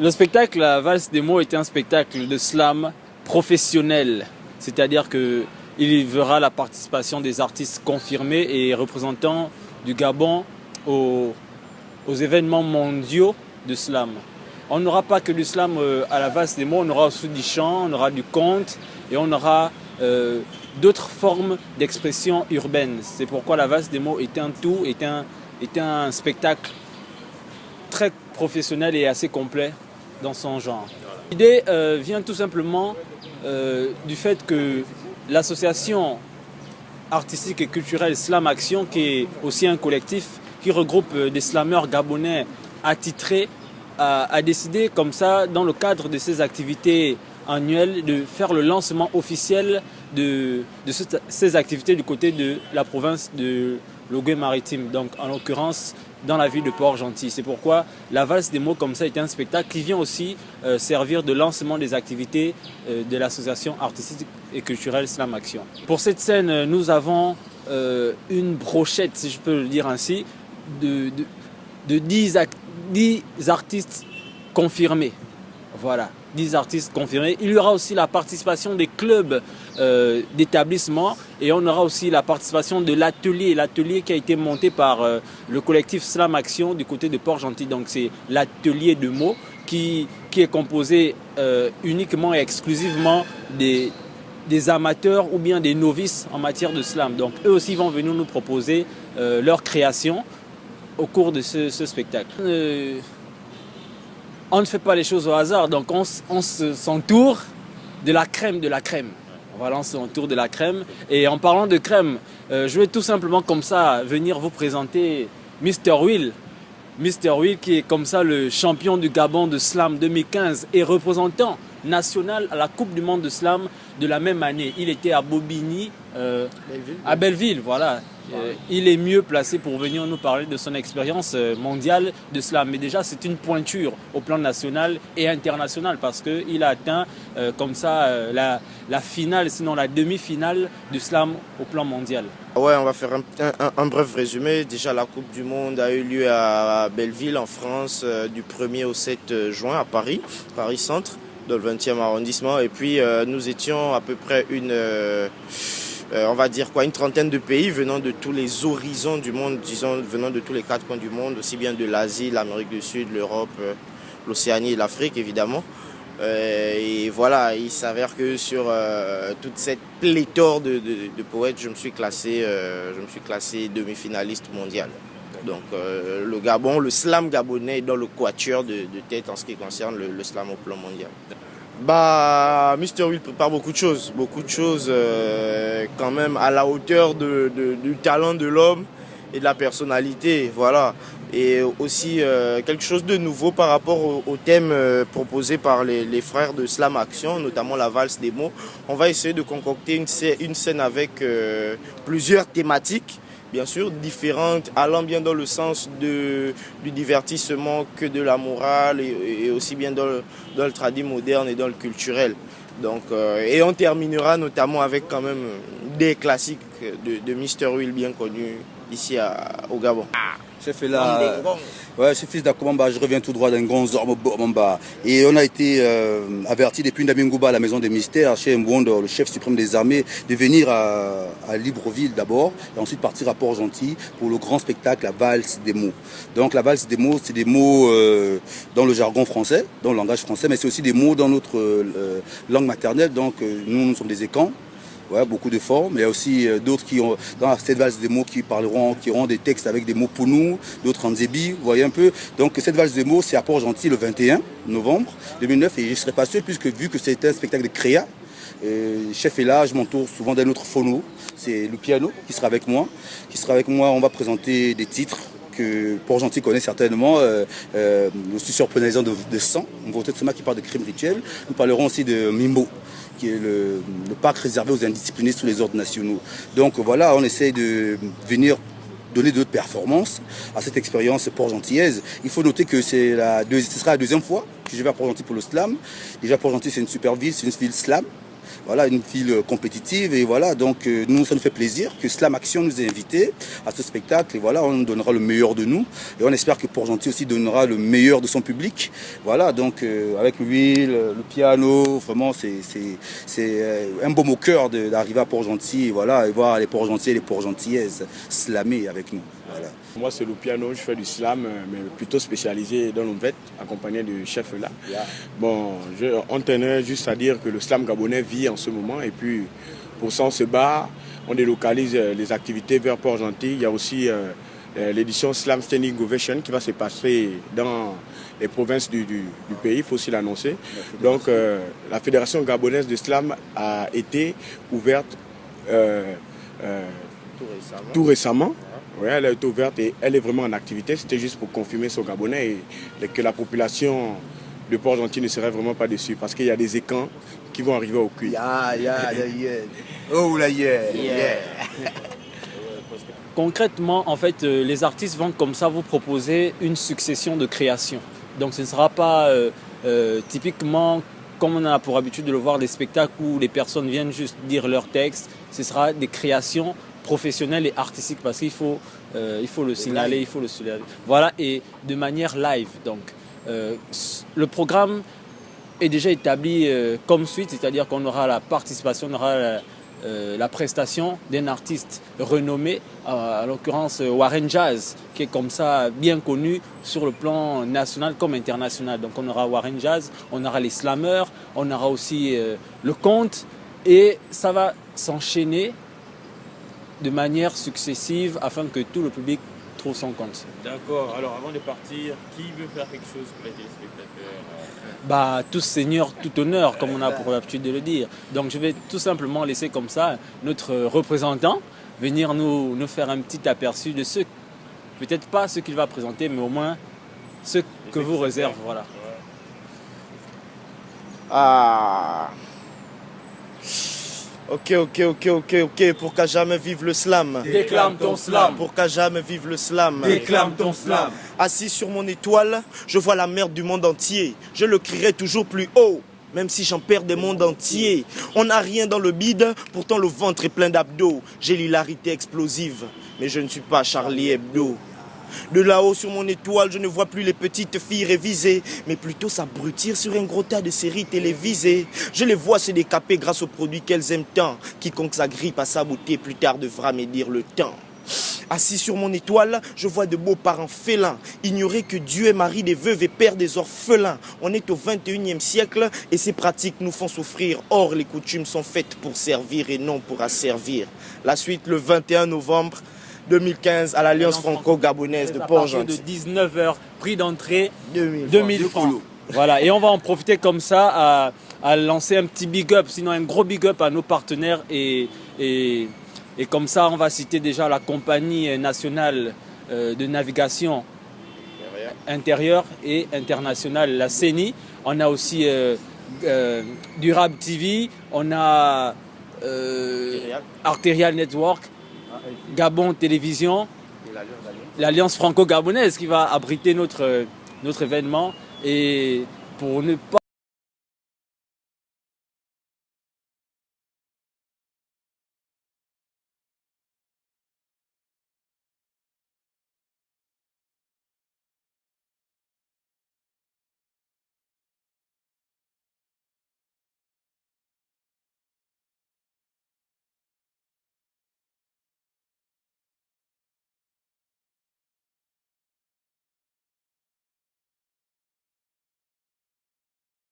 Le spectacle La Valse des mots était un spectacle de slam professionnel. C'est-à-dire qu'il y verra la participation des artistes confirmés et représentants du Gabon aux événements mondiaux de slam. On n'aura pas que du slam à La Valse des mots, on aura aussi du chant, on aura du conte et on aura d'autres formes d'expression urbaine. C'est pourquoi La Valse des mots est un tout, est un spectacle très professionnel et assez complet dans son genre. L'idée vient tout simplement du fait que l'association artistique et culturelle Slam Action, qui est aussi un collectif qui regroupe des slameurs gabonais attitrés, a décidé comme ça, dans le cadre de ses activités annuelles, de faire le lancement officiel de ces activités du côté de la province de Logoué-Maritime, donc en l'occurrence dans la ville de Port-Gentil. C'est pourquoi La Valse des mots comme ça est un spectacle qui vient aussi servir de lancement des activités de l'association artistique et culturelle Slam Action. Pour cette scène, nous avons une brochette, si je peux le dire ainsi, de 10 artistes confirmés. Voilà, 10 artistes confirmés. Il y aura aussi la participation des clubs d'établissement et on aura aussi la participation de l'atelier qui a été monté par le collectif Slam Action du côté de Port-Gentil. Donc c'est l'atelier de mots qui est composé uniquement et exclusivement des amateurs ou bien des novices en matière de slam. Donc eux aussi vont venir nous proposer leur création au cours de ce spectacle. On ne fait pas les choses au hasard, donc on s'entoure de la crème de la crème. Voilà, on s'entoure de la crème. Et en parlant de crème, je vais tout simplement comme ça venir vous présenter Mr. Will. Mr. Will qui est comme ça le champion du Gabon de Slam 2015 et représentant national à la Coupe du Monde de Slam de la même année. Il était à Bobigny, à Belleville, voilà. Il est mieux placé pour venir nous parler de son expérience mondiale de slam. Mais déjà, c'est une pointure au plan national et international parce qu'il a atteint comme ça la finale, sinon la demi-finale du slam au plan mondial. Ouais, on va faire un bref résumé. Déjà, la Coupe du Monde a eu lieu à Belleville, en France, du 1er au 7 juin à Paris, Paris Centre, dans le 20e arrondissement. Et puis, nous étions à peu près on va dire une trentaine de pays venant de tous les horizons du monde, disons, venant de tous les 4 coins du monde, aussi bien de l'Asie, l'Amérique du Sud, l'Europe, l'Océanie et l'Afrique, évidemment. Et voilà, il s'avère que sur toute cette pléthore de poètes, je me suis classé demi-finaliste mondial. Donc le Gabon, le slam gabonais est dans le quatuor de tête en ce qui concerne le slam au plan mondial. Mr. Will prépare beaucoup de choses quand même à la hauteur du talent de l'homme et de la personnalité, voilà. Et aussi quelque chose de nouveau par rapport au thème proposé par les frères de Slam Action, notamment la valse des mots. On va essayer de concocter une scène avec plusieurs thématiques, bien sûr, différentes, allant bien dans le sens du divertissement que de la morale et aussi bien dans le tradi moderne et dans le culturel. Donc, et on terminera notamment avec quand même des classiques de Mr. Will bien connu ici au Gabon. Chef est là. Ouais, je suis fils d'Akomamba, je reviens tout droit d'un grand Zorbo. Et on a été averti depuis Ndamingouba, la maison des mystères, chez Mboundo, le chef suprême des armées, de venir à Libreville d'abord, et ensuite partir à Port-Gentil pour le grand spectacle, la valse des mots. Donc la valse des mots, c'est des mots dans le jargon français, dans le langage français, mais c'est aussi des mots dans notre langue maternelle. Donc nous sommes des écans. Ouais, beaucoup de formes, mais il y a aussi d'autres qui ont, dans cette valse des mots, qui auront des textes avec des mots pour nous, d'autres en zébi, vous voyez un peu. Donc cette valse des mots, c'est à Port-Gentil le 21 novembre 2009, et je ne serai pas seul, puisque vu que c'est un spectacle de créa, le chef est là, je m'entoure souvent d'un autre phono, c'est le piano qui sera avec moi. On va présenter des titres que Port-Gentil connaît certainement, le suceur pénalisant de sang, un vote de qui parle de crimes rituels. Nous parlerons aussi de Mimbo, qui est le parc réservé aux indisciplinés sous les ordres nationaux. Donc voilà, on essaie de venir donner d'autres performances à cette expérience port-gentillaise. Il faut noter que ce sera la deuxième fois que je vais à Port-Gentil pour le slam. Déjà, Port-Gentil, c'est une super ville, c'est une ville slam. voilà, une ville compétitive. Et voilà, donc nous, ça nous fait plaisir que Slam Action nous ait invités à ce spectacle. Et voilà, on donnera le meilleur de nous. Et on espère que Port-Gentil aussi donnera le meilleur de son public. Voilà, donc avec lui, le piano, vraiment, c'est un baume au cœur d'arriver à Port-Gentil, voilà, et voir les Port-Gentils et les Port-Gentillaises slammer avec nous. Voilà. Moi, c'est le piano, je fais du slam, mais plutôt spécialisé dans l'ouvette, accompagné du chef là. Yeah. Bon, on tenait juste à dire que le slam gabonais vit en ce moment, et puis pour ça, on se bat, on délocalise les activités vers Port-Gentil. Il y a aussi l'édition Slam Standing Ovation qui va se passer dans les provinces du pays, il faut aussi l'annoncer. Donc, la Fédération gabonaise de slam a été ouverte tout récemment. Ouais, elle a été ouverte et elle est vraiment en activité. C'était juste pour confirmer son Gabonais et que la population de Port-Gentil ne serait vraiment pas déçue parce qu'il y a des écans qui vont arriver au cul. Oh là, yeah. Concrètement, en fait, les artistes vont comme ça vous proposer une succession de créations. Donc ce ne sera pas typiquement comme on a pour habitude de le voir, des spectacles où les personnes viennent juste dire leur texte. Ce sera des créations professionnelles et artistiques parce qu'il faut le signaler, il faut le signaler. Voilà, et de manière live. Donc, le programme est déjà établi comme suite, c'est-à-dire qu'on aura la participation, on aura la prestation d'un artiste renommé, en l'occurrence Warren Jazz, qui est comme ça bien connu sur le plan national comme international. Donc on aura Warren Jazz, on aura les slammers, on aura aussi le conte, et ça va s'enchaîner de manière successive afin que tout le public trouve son compte. D'accord, alors avant de partir, qui veut faire quelque chose pour les téléspectateurs? Tous seigneurs, tout honneur, comme on a pour l'habitude de le dire. Donc je vais tout simplement laisser comme ça notre représentant venir nous faire un petit aperçu de ce, peut-être pas ce qu'il va présenter, mais au moins ce que vous réserve. Voilà. Ah. Ok. Pour qu'à jamais vive le slam. Déclame ton slam. Pour qu'à jamais vive le slam. Déclame ton slam. Assis sur mon étoile, je vois la merde du monde entier. Je le crierai toujours plus haut, même si j'en perds des mondes entiers. On n'a rien dans le bide, pourtant le ventre est plein d'abdos. J'ai l'hilarité explosive, mais je ne suis pas Charlie Hebdo. De là-haut sur mon étoile, je ne vois plus les petites filles révisées, mais plutôt s'abrutir sur un gros tas de séries télévisées. Je les vois se décaper grâce aux produits qu'elles aiment tant. Quiconque s'agrippe à sa beauté plus tard devra médire le temps. Assis sur mon étoile, je vois de beaux parents félins. Ignorer que Dieu est mari des veuves et père des orphelins. On est au 21e siècle et ces pratiques nous font souffrir. Or, les coutumes sont faites pour servir et non pour asservir. La suite le 21 novembre 2015 à l'Alliance franco-gabonaise de Port-Gentil. De 19h, prix d'entrée 2000 francs. Voilà, et on va en profiter comme ça à lancer un petit big up, sinon un gros big up à nos partenaires. Et comme ça, on va citer déjà la compagnie nationale de navigation intérieure et internationale, la CENI. On a aussi Durable TV, on a Arterial Network, Gabon Télévision, l'Alliance franco-gabonaise qui va abriter notre événement. Et pour ne pas